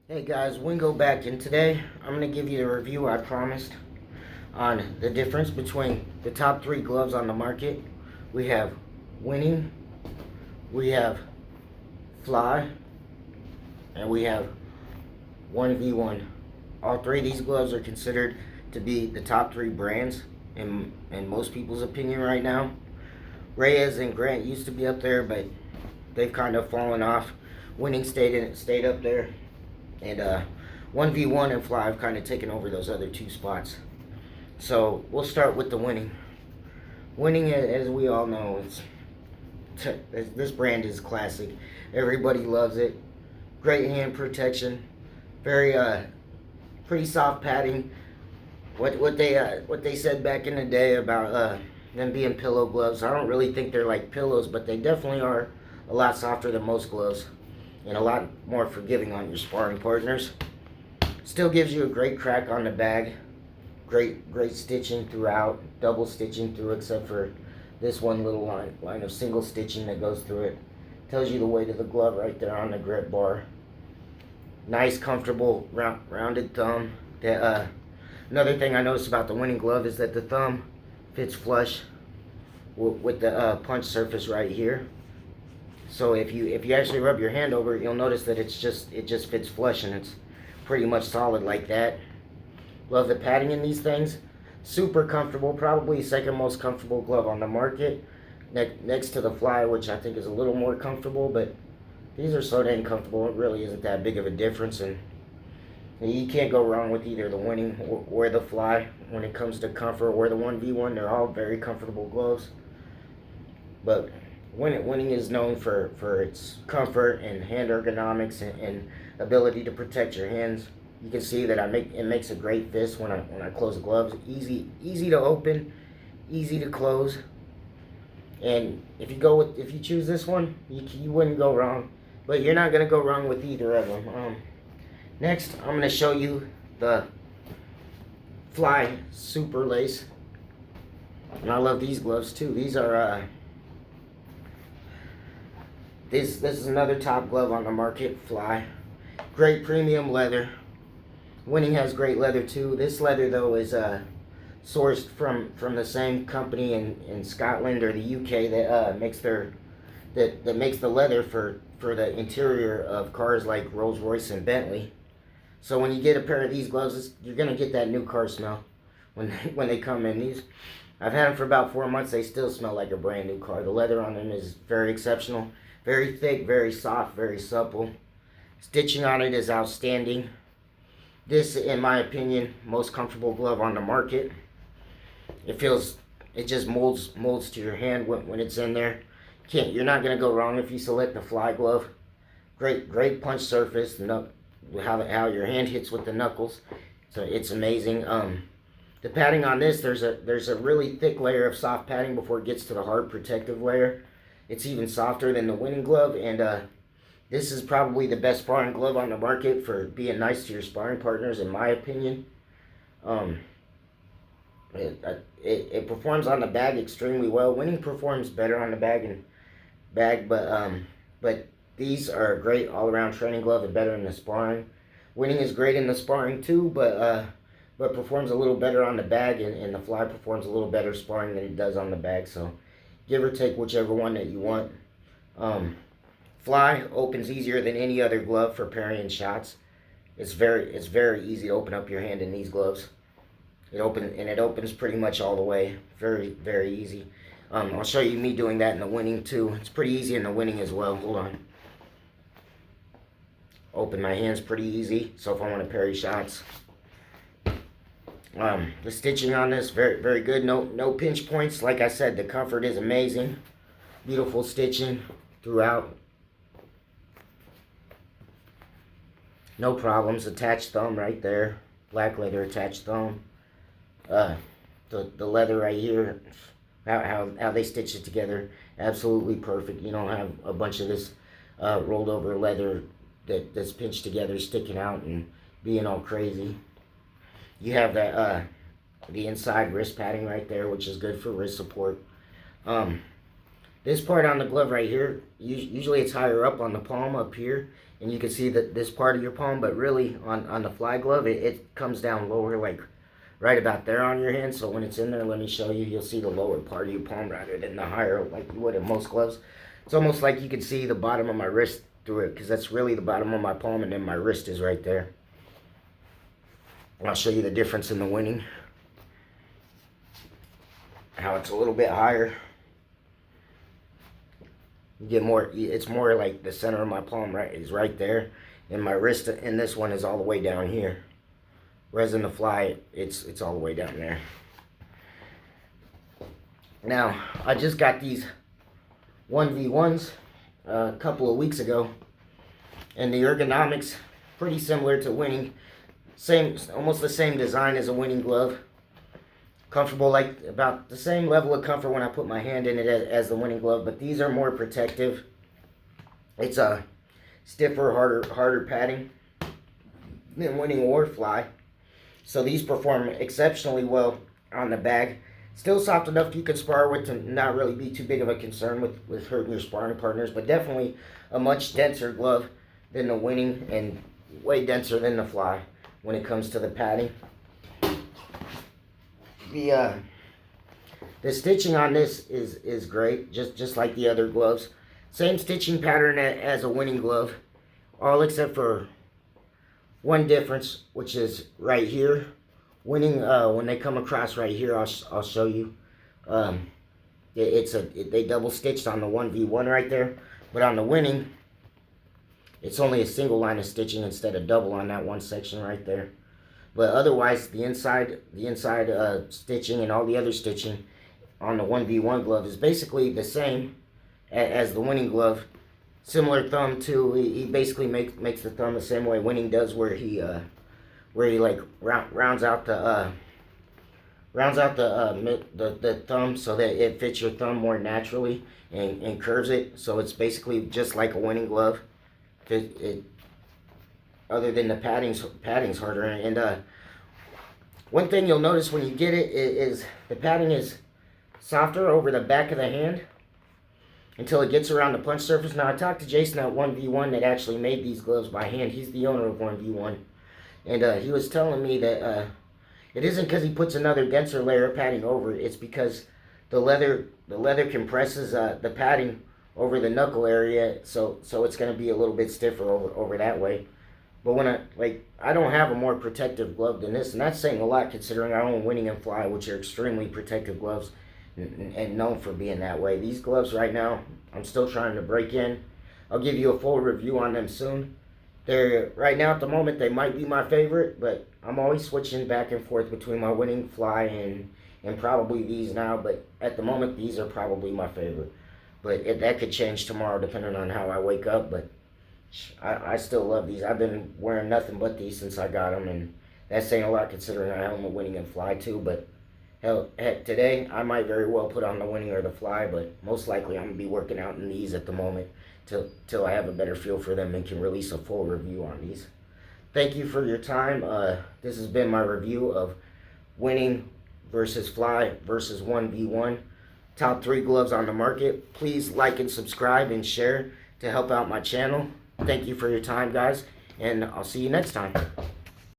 Hey guys, Wingo back, and today I'm going to give you the review I promised on the difference between the top 3 gloves on the market. We have Winning, we have Fly, and we have 1v1. All 3 of these gloves are considered to be the top 3 brands in most people's opinion right now. Reyes and Grant used to be up there, but they've kind of fallen off. Winning stayed up there. And 1v1 and Fly have kind of taken over those other 2 spots. So we'll start with the Winning. Winning, as we all know, this brand is classic. Everybody loves it. Great hand protection. Very pretty soft padding. What they said back in the day about them being pillow gloves, I don't really think they're like pillows, but they definitely are a lot softer than most gloves. And a lot more forgiving on your sparring partners. Still gives you a great crack on the bag. Great stitching throughout. Double stitching through, except for this one little line of single stitching that goes through it. Tells you the weight of the glove right there on the grip bar. Nice, comfortable, rounded thumb. Another thing I noticed about the Winning glove is that the thumb fits flush with the punch surface right here. So if you actually rub your hand over it, you'll notice that it just fits flush, and it's pretty much solid like that. Love the padding in these things. Super comfortable, probably second most comfortable glove on the market, next to the Fly, which I think is a little more comfortable, but these are so dang comfortable, it really isn't that big of a difference, and you can't go wrong with either the Winning or the Fly when it comes to comfort, or the 1v1. They're all very comfortable gloves. But Winning is known for its comfort and hand ergonomics and ability to protect your hands. You can see that it makes a great fist when I close the gloves. Easy to open, easy to close. And if you choose this one, you wouldn't go wrong. But you're not gonna go wrong with either of them. Next, I'm gonna show you the Fly Superlace. And I love these gloves too. These are This is another top glove on the market, Fly. Great premium leather. Winning has great leather too. This leather though is sourced from the same company in Scotland or the UK that makes the leather for the interior of cars like Rolls-Royce and Bentley. So when you get a pair of these gloves, you're gonna get that new car smell when they come in. I've had them for about 4 months. They still smell like a brand new car. The leather on them is very exceptional. Very thick, very soft, very supple. Stitching on it is outstanding. This, in my opinion, most comfortable glove on the market. It just molds to your hand when it's in there. You're not gonna go wrong if you select the Fly glove. Great punch surface. How your hand hits with the knuckles. So it's amazing. The padding on this, there's a really thick layer of soft padding before it gets to the hard protective layer. It's even softer than the Winning glove, and this is probably the best sparring glove on the market for being nice to your sparring partners, in my opinion. It performs on the bag extremely well. Winning performs better on the bag, but these are a great all-around training glove and better in the sparring. Winning is great in the sparring too, but performs a little better on the bag, and the Fly performs a little better sparring than it does on the bag. So give or take whichever one that you want. Fly opens easier than any other glove for parrying shots. It's very easy to open up your hand in these gloves. It opens pretty much all the way. Very easy. I'll show you me doing that in the Winning too. It's pretty easy in the Winning as well. Hold on. Open my hands pretty easy. So if I want to parry shots. The stitching on this, very good. No pinch points. Like I said, the comfort is amazing. Beautiful stitching throughout. No problems. Attached thumb right there. Black leather attached thumb. The leather right here, how they stitch it together, absolutely perfect. You don't have a bunch of this rolled over leather that's pinched together, sticking out and being all crazy. You have that the inside wrist padding right there, which is good for wrist support. This part on the glove right here, usually it's higher up on the palm up here. and you can see that this part of your palm, but really on the Fly glove, it comes down lower, like right about there on your hand. So when it's in there, let me show you, you'll see the lower part of your palm rather than the higher like you would in most gloves. It's almost like you can see the bottom of my wrist through it, because that's really the bottom of my palm, and then my wrist is right there. I'll show you the difference in the winning, how it's a little bit higher. You get more, it's more like the center of my palm is right there, and my wrist in this one is all the way down here. Whereas in the Fly, it's all the way down there. Now, I just got these 1v1s a couple of weeks ago, and the ergonomics pretty similar to winning. Almost the same design as a winning glove. Comfortable, like about the same level of comfort when I put my hand in it as the winning glove, but these are more protective. It's a stiffer, harder padding than winning or Fly. So these perform exceptionally well on the bag. Still soft enough you can spar with to not really be too big of a concern with hurting your sparring partners, but definitely a much denser glove than the winning, and way denser than the Fly when it comes to the padding. The stitching on this is great, just like the other gloves. Same stitching pattern as a winning glove, all except for one difference, which is right here. Winning, when they come across right here, I'll show you. They double stitched on the 1v1 right there, but on the winning, it's only a single line of stitching instead of double on that one section right there. But otherwise, the inside stitching and all the other stitching on the 1v1 glove is basically the same as the winning glove. Similar thumb too. He basically makes the thumb the same way winning does, where he like rounds out the thumb so that it fits your thumb more naturally, and curves it. So it's basically just like a winning glove. Other than the padding's harder. And one thing you'll notice when you get it is the padding is softer over the back of the hand until it gets around the punch surface. Now, I talked to Jason at 1v1 that actually made these gloves by hand. He's the owner of 1v1. And he was telling me that it isn't because he puts another denser layer of padding over it. It's because the leather compresses the padding over the knuckle area, so it's going to be a little bit stiffer over that way. But when I don't have a more protective glove than this, and that's saying a lot considering I own Winning and Fly, which are extremely protective gloves and known for being that way. These gloves right now, I'm still trying to break in. I'll give you a full review on them soon. They're right now at the moment, they might be my favorite, but I'm always switching back and forth between my Winning, Fly, and probably these now. But at the moment, these are probably my favorite. But that could change tomorrow depending on how I wake up. But I still love these. I've been wearing nothing but these since I got them, and that's saying a lot considering I own the Winning and Fly too. But heck, today I might very well put on the Winning or the Fly, but most likely I'm gonna be working out in these at the moment till I have a better feel for them and can release a full review on these. Thank you for your time. This has been my review of Winning versus Fly versus 1v1. Top 3 gloves on the market. Please like and subscribe and share to help out my channel. Thank you for your time, guys, and I'll see you next time.